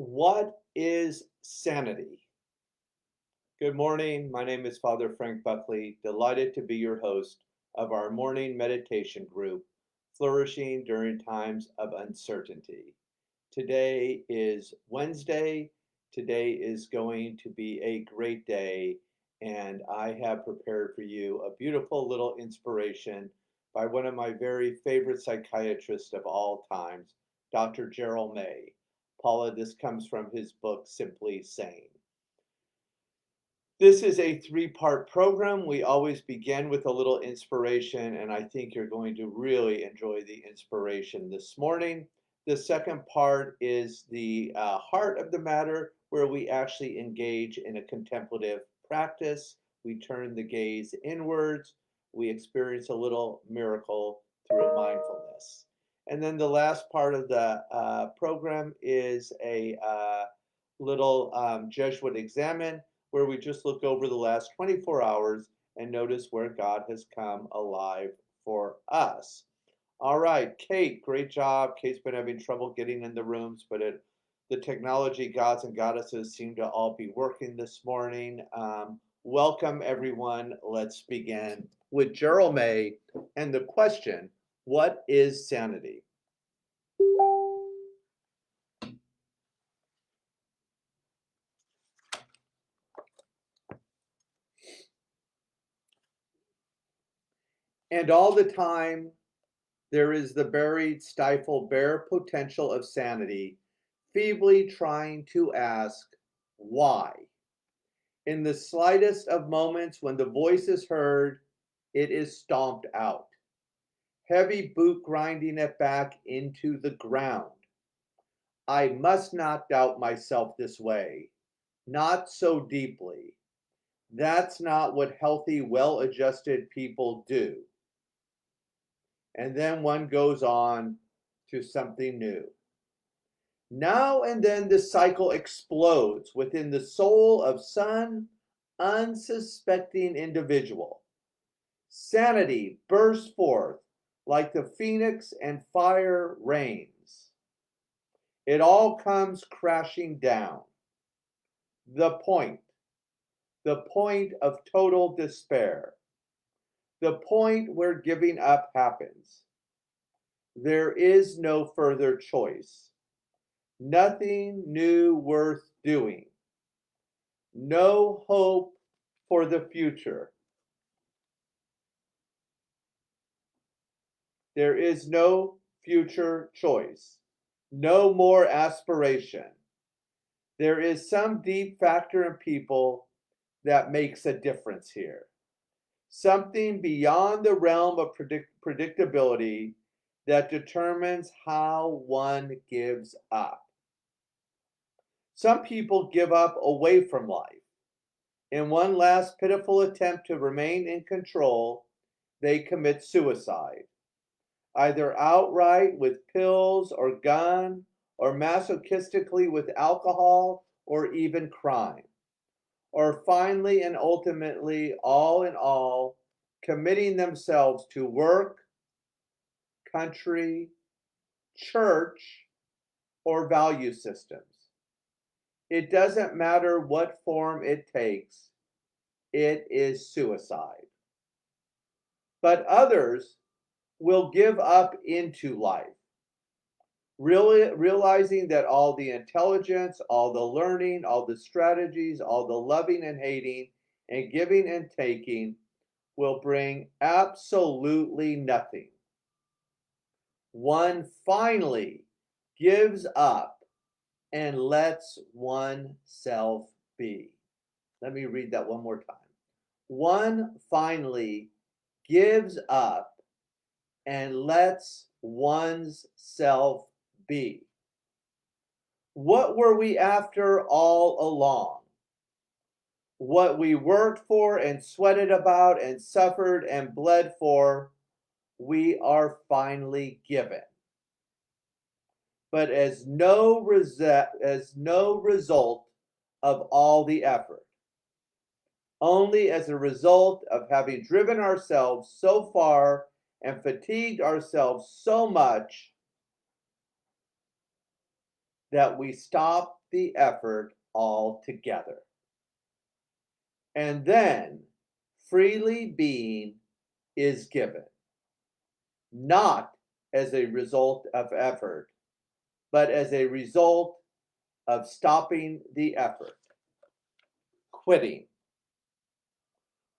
What is sanity? Good morning. My name is Father Frank Buckley. Delighted to be your host of our morning meditation group, Flourishing During Times of Uncertainty. Today is Wednesday. Today is going to be a great day, and I have prepared for you a beautiful little inspiration by one of my very favorite psychiatrists of all times, Dr. Gerald May. Paula, this comes from his book, Simply Sane. This is a three-part program. We always begin with a little inspiration, and I think you're going to really enjoy the inspiration this morning. The second part is the heart of the matter, where we actually engage in a contemplative practice. We turn the gaze inwards. We experience a little miracle through mindfulness. And then the last part of the program is a little Jesuit examine, where we just look over the last 24 hours and notice where God has come alive for us. All right, Kate, great job. Kate's been having trouble getting in the rooms, but the technology gods and goddesses seem to all be working this morning. Welcome, everyone. Let's begin with Gerald May and the question, what is sanity? And all the time, there is the buried, stifled, bare potential of sanity, feebly trying to ask, why? In the slightest of moments when the voice is heard, it is stomped out. Heavy boot grinding it back into the ground. I must not doubt myself this way. Not so deeply. That's not what healthy, well-adjusted people do. And then one goes on to something new. Now and then the cycle explodes within the soul of some unsuspecting individual. Sanity bursts forth like the phoenix and fire rains. It all comes crashing down. The point of total despair, the point where giving up happens. There is no further choice. Nothing new worth doing. No hope for the future. There is no future choice. No more aspiration. There is some deep factor in people that makes a difference here. Something beyond the realm of predictability that determines how one gives up. Some people give up away from life. In one last pitiful attempt to remain in control, they commit suicide, either outright with pills or gun, or masochistically with alcohol or even crime, or finally and ultimately, all in all, committing themselves to work, country, church, or value systems. It doesn't matter what form it takes, it is suicide. But others will give up into life, really realizing that all the intelligence, all the learning, all the strategies, all the loving and hating, and giving and taking will bring absolutely nothing. One finally gives up and lets oneself be. Let me read that one more time. One finally gives up and lets one's self be. What were we after all along? What we worked for and sweated about and suffered and bled for, we are finally given. But as no result of all the effort, only as a result of having driven ourselves so far and fatigued ourselves so much that we stop the effort altogether. And then freely being is given, not as a result of effort, but as a result of stopping the effort, quitting.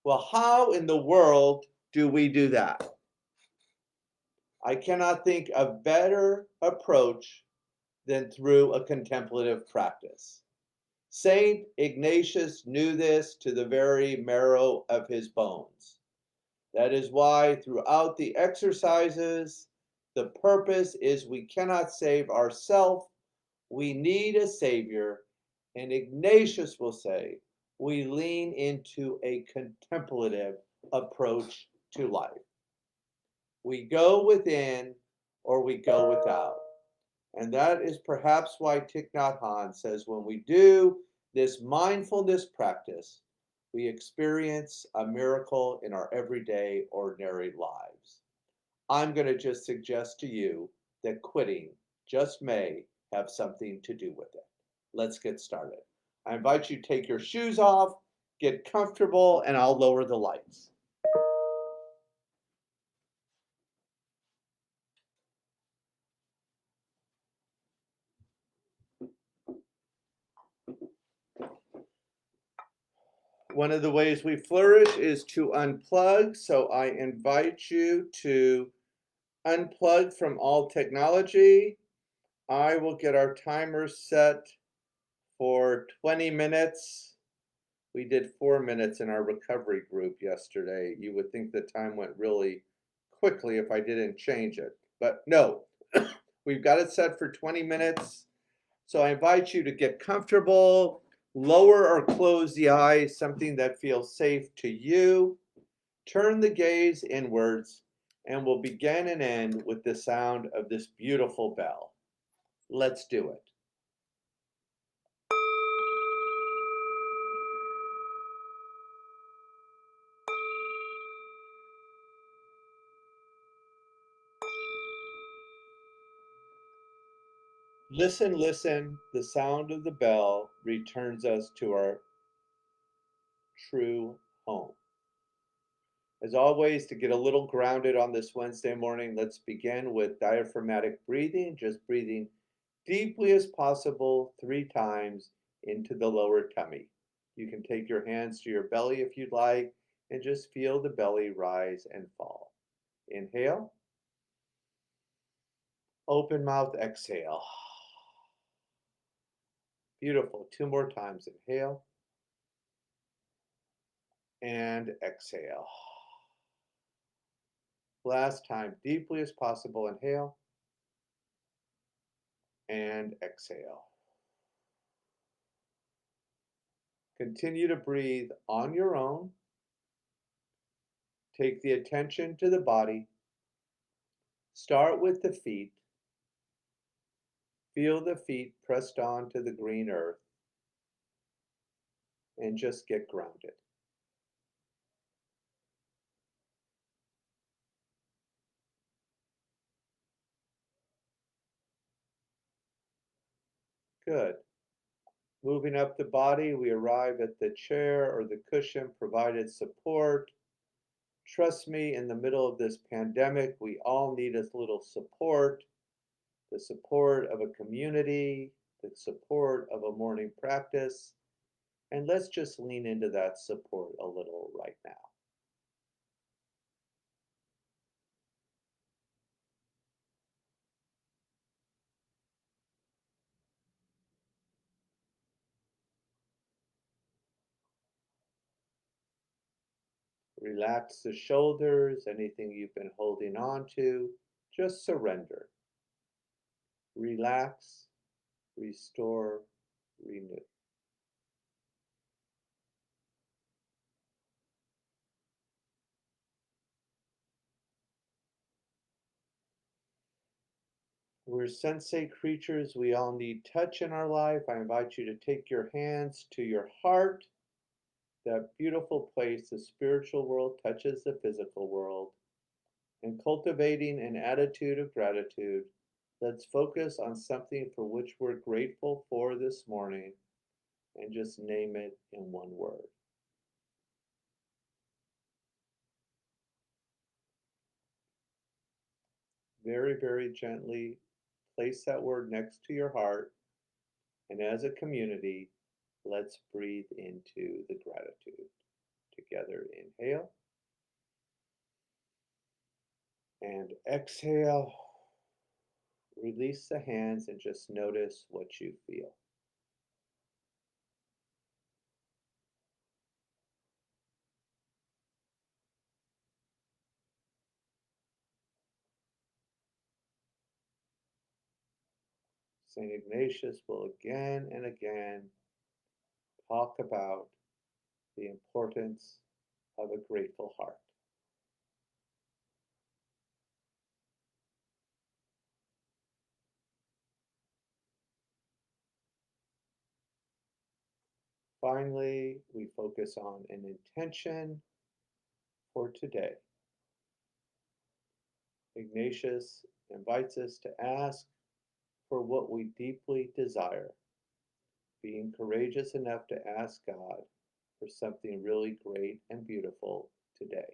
Well, how in the world do we do that? I cannot think of better approach than through a contemplative practice. Saint Ignatius knew this to the very marrow of his bones. That is why throughout the exercises, the purpose is we cannot save ourselves. We need a Savior. And Ignatius will say, we lean into a contemplative approach to life. We go within or we go without. And that is perhaps why Thich Nhat Hanh says when we do this mindfulness practice, we experience a miracle in our everyday, ordinary lives. I'm going to just suggest to you that quitting just may have something to do with it. Let's get started. I invite you to take your shoes off, get comfortable, and I'll lower the lights. One of the ways we flourish is to unplug, so I invite you to unplug from all technology. I will get our timer set for 20 minutes. We did 4 minutes in our recovery group yesterday. You would think the time went really quickly if I didn't change it, but no, we've got it set for 20 minutes. So I invite you to get comfortable, lower or close the eyes, something that feels safe to you. Turn the gaze inwards, and we'll begin and end with the sound of this beautiful bell. Let's do it. Listen, listen, the sound of the bell returns us to our true home. As always, to get a little grounded on this Wednesday morning, let's begin with diaphragmatic breathing, just breathing deeply as possible 3 times into the lower tummy. You can take your hands to your belly if you'd like and just feel the belly rise and fall. Inhale. Open mouth, exhale. Beautiful. 2 more times. Inhale and exhale. Last time, deeply as possible. Inhale and exhale. Continue to breathe on your own. Take the attention to the body. Start with the feet. Feel the feet pressed onto the green earth and just get grounded. Good. Moving up the body, we arrive at the chair or the cushion provided support. Trust me, in the middle of this pandemic, we all need a little support. The support of a community, the support of a morning practice. And let's just lean into that support a little right now. Relax the shoulders, anything you've been holding on to, just surrender. Relax, restore, renew. We're sensate creatures. We all need touch in our life. I invite you to take your hands to your heart, that beautiful place the spiritual world touches the physical world, and cultivating an attitude of gratitude, Let's focus on something for which we're grateful for this morning and just name it in one word. Very, very gently place that word next to your heart. And as a community, let's breathe into the gratitude. Together, inhale and exhale. Release the hands and just notice what you feel. St. Ignatius will again and again talk about the importance of a grateful heart. Finally, we focus on an intention for today. Ignatius invites us to ask for what we deeply desire, being courageous enough to ask God for something really great and beautiful today.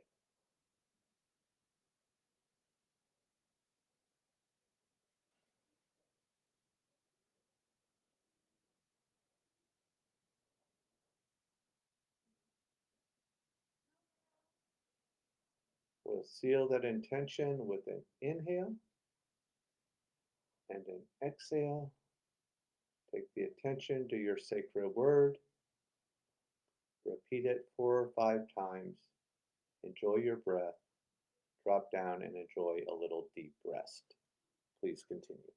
We'll seal that intention with an inhale and an exhale. Take the attention to your sacred word. Repeat it 4 or 5 times. Enjoy your breath. Drop down and enjoy a little deep rest. Please continue.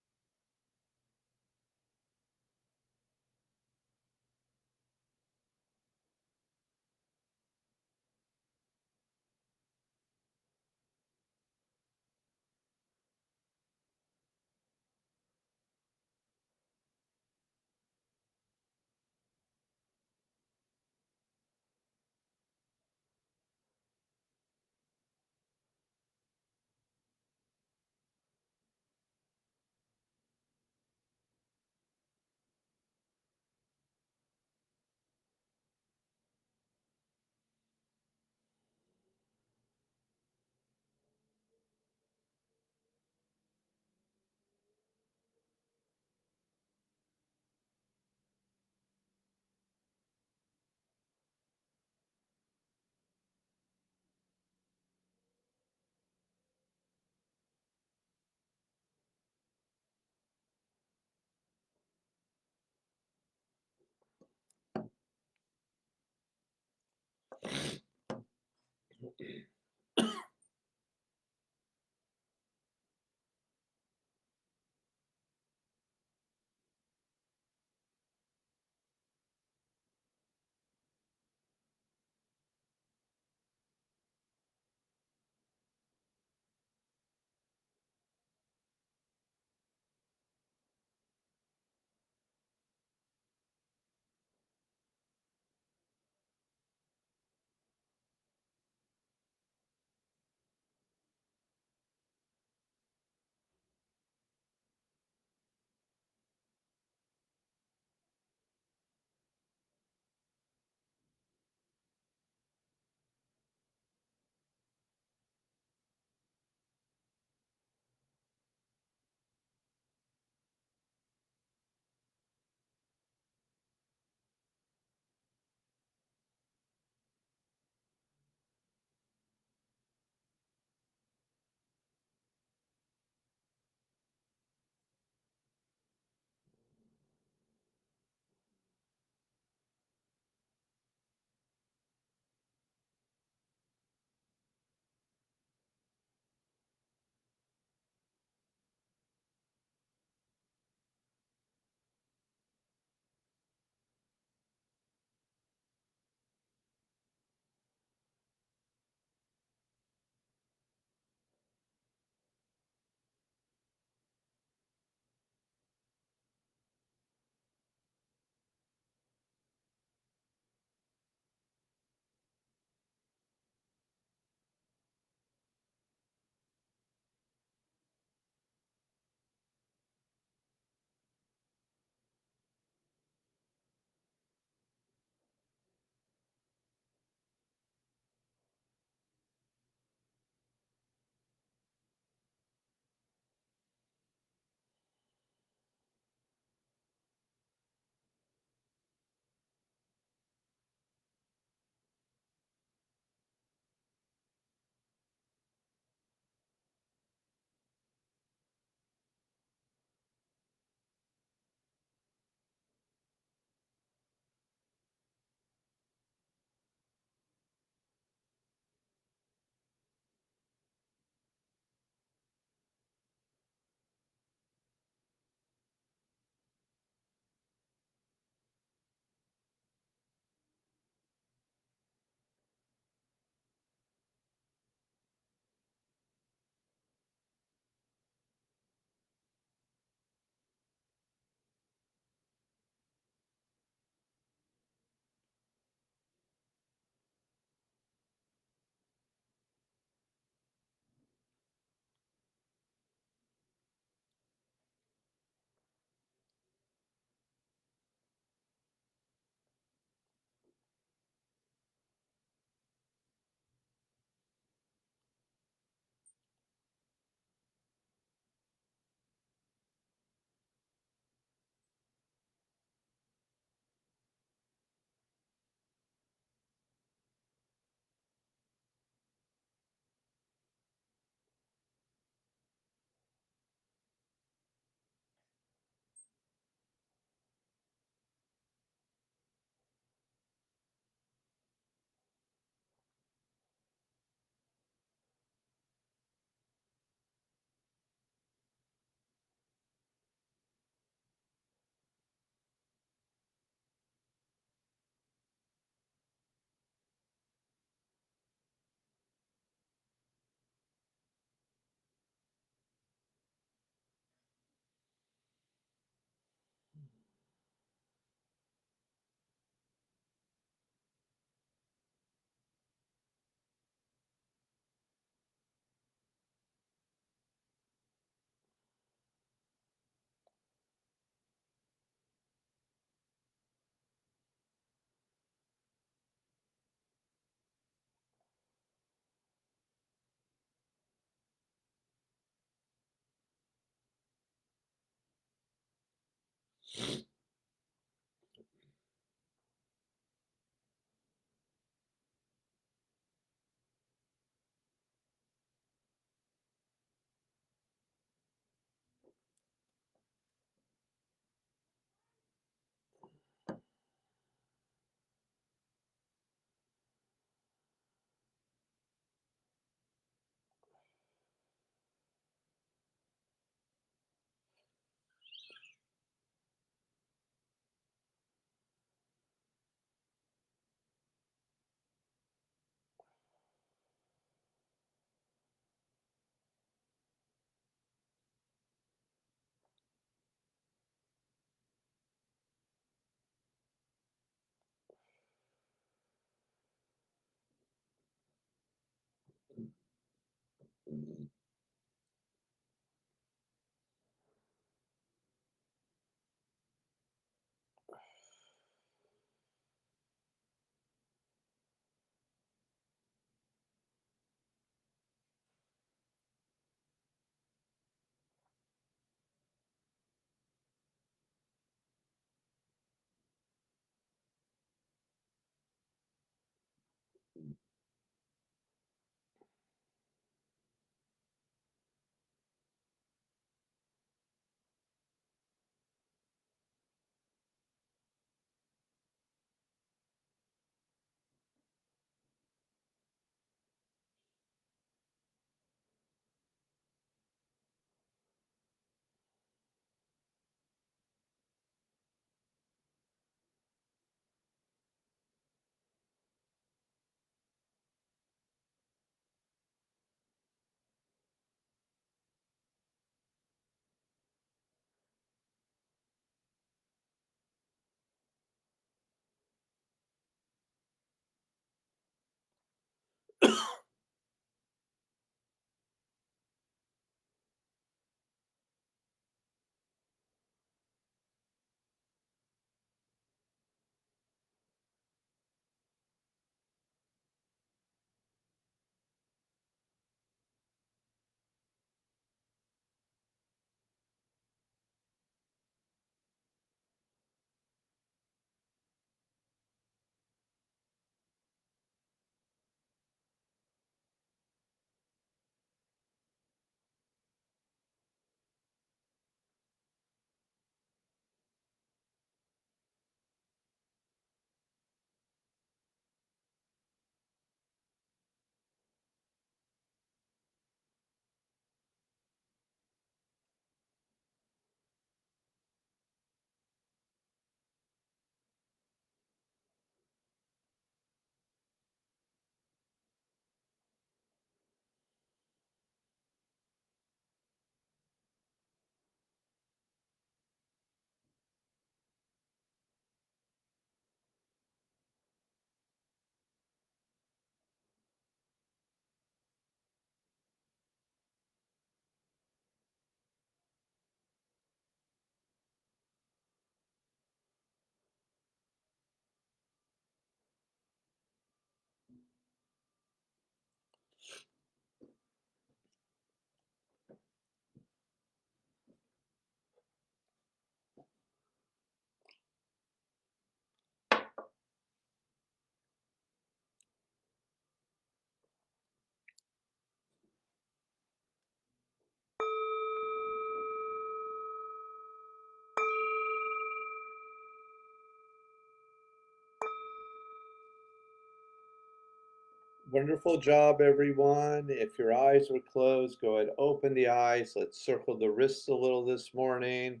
Wonderful job, everyone. If your eyes were closed, go ahead, open the eyes. Let's circle the wrists a little this morning.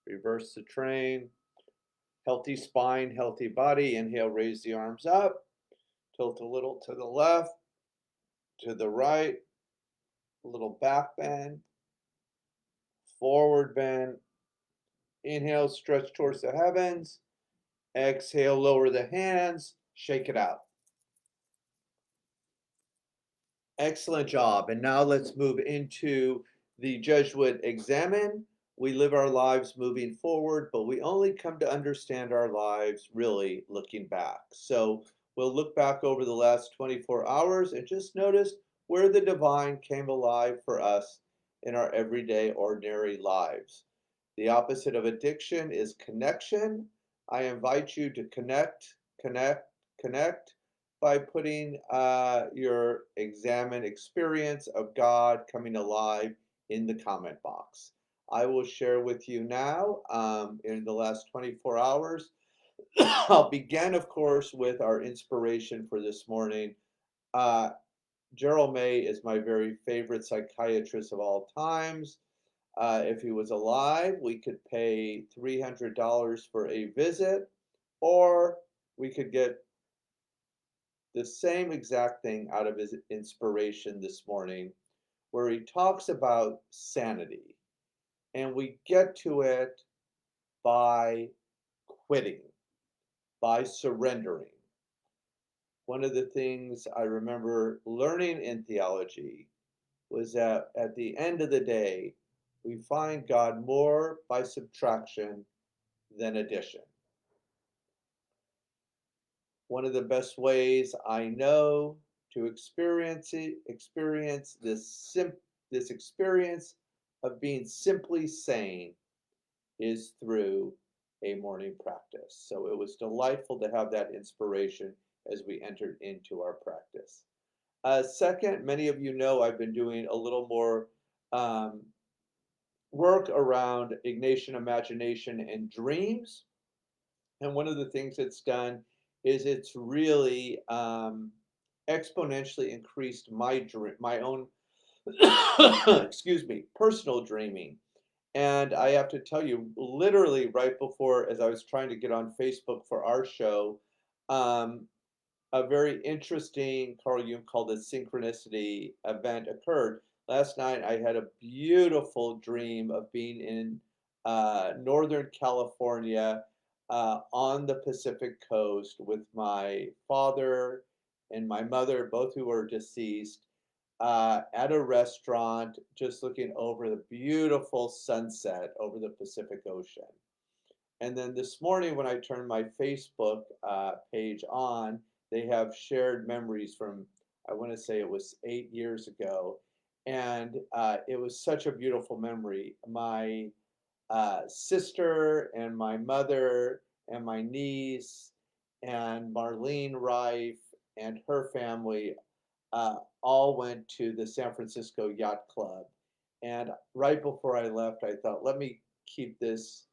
Reverse the train. Healthy spine, healthy body. Inhale, raise the arms up. Tilt a little to the left, to the right. A little back bend. Forward bend. Inhale, stretch towards the heavens. Exhale, lower the hands. Shake it out. Excellent job. And now let's move into the Jesuit Examen. We live our lives moving forward, but we only come to understand our lives really looking back. So we'll look back over the last 24 hours and just notice where the divine came alive for us in our everyday, ordinary lives. The opposite of addiction is connection. I invite you to connect, connect, connect by putting your Examen experience of God coming alive in the comment box. I will share with you now in the last 24 hours. I'll begin, of course, with our inspiration for this morning. Gerald May is my very favorite psychiatrist of all times. If he was alive, we could pay $300 for a visit, or we could get the same exact thing out of his inspiration this morning, where he talks about sanity. And we get to it by quitting, by surrendering. One of the things I remember learning in theology was that at the end of the day, we find God more by subtraction than addition. One of the best ways I know to experience this experience of being simply sane is through a morning practice. So it was delightful to have that inspiration as we entered into our practice. Second, many of you know I've been doing a little more um, work around Ignatian imagination and dreams. And one of the things it's done is it's really exponentially increased my own, excuse me, personal dreaming. And I have to tell you, literally right before, as I was trying to get on Facebook for our show, um, a very interesting, Carl Jung called it synchronicity event occurred. Last night, I had a beautiful dream of being in Northern California on the Pacific coast with my father and my mother, both who are deceased, at a restaurant, just looking over the beautiful sunset over the Pacific Ocean. And then this morning, when I turned my Facebook page on, they have shared memories from, I want to say it was 8 years ago. And it was such a beautiful memory. My sister and my mother and my niece and Marlene Rife and her family all went to the San Francisco Yacht Club. And right before I left, I thought, let me keep this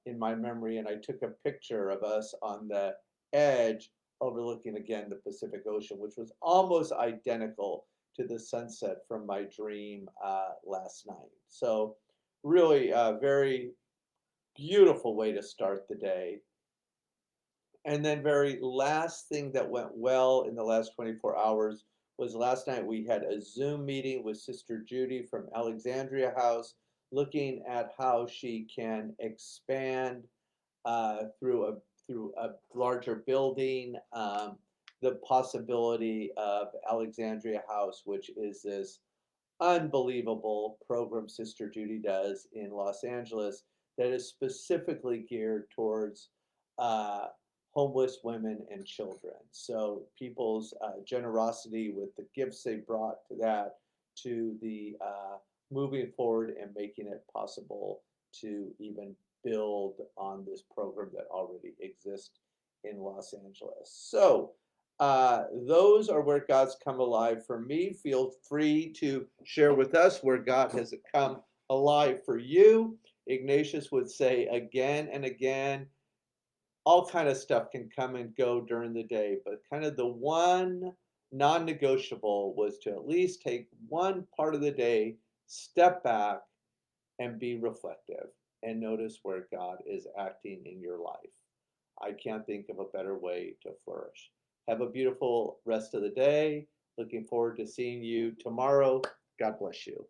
in my memory. And I took a picture of us on the edge overlooking again the Pacific Ocean, which was almost identical to the sunset from my dream last night. So, really, a very beautiful way to start the day. And then very last thing that went well in the last 24 hours was last night we had a Zoom meeting with Sister Judy from Alexandria House, looking at how she can expand through a larger building, the possibility of Alexandria House, which is this unbelievable program Sister Judy does in Los Angeles that is specifically geared towards uh, homeless women and children. So people's generosity with the gifts they brought to that, to the moving forward and making it possible to even build on this program that already exists in Los Angeles. So those are where God's come alive for me. Feel free to share with us where God has come alive for you. Ignatius would say again and again, all kind of stuff can come and go during the day, but kind of the one non-negotiable was to at least take one part of the day, step back, and be reflective and notice where God is acting in your life. I can't think of a better way to flourish. Have a beautiful rest of the day. Looking forward to seeing you tomorrow. God bless you.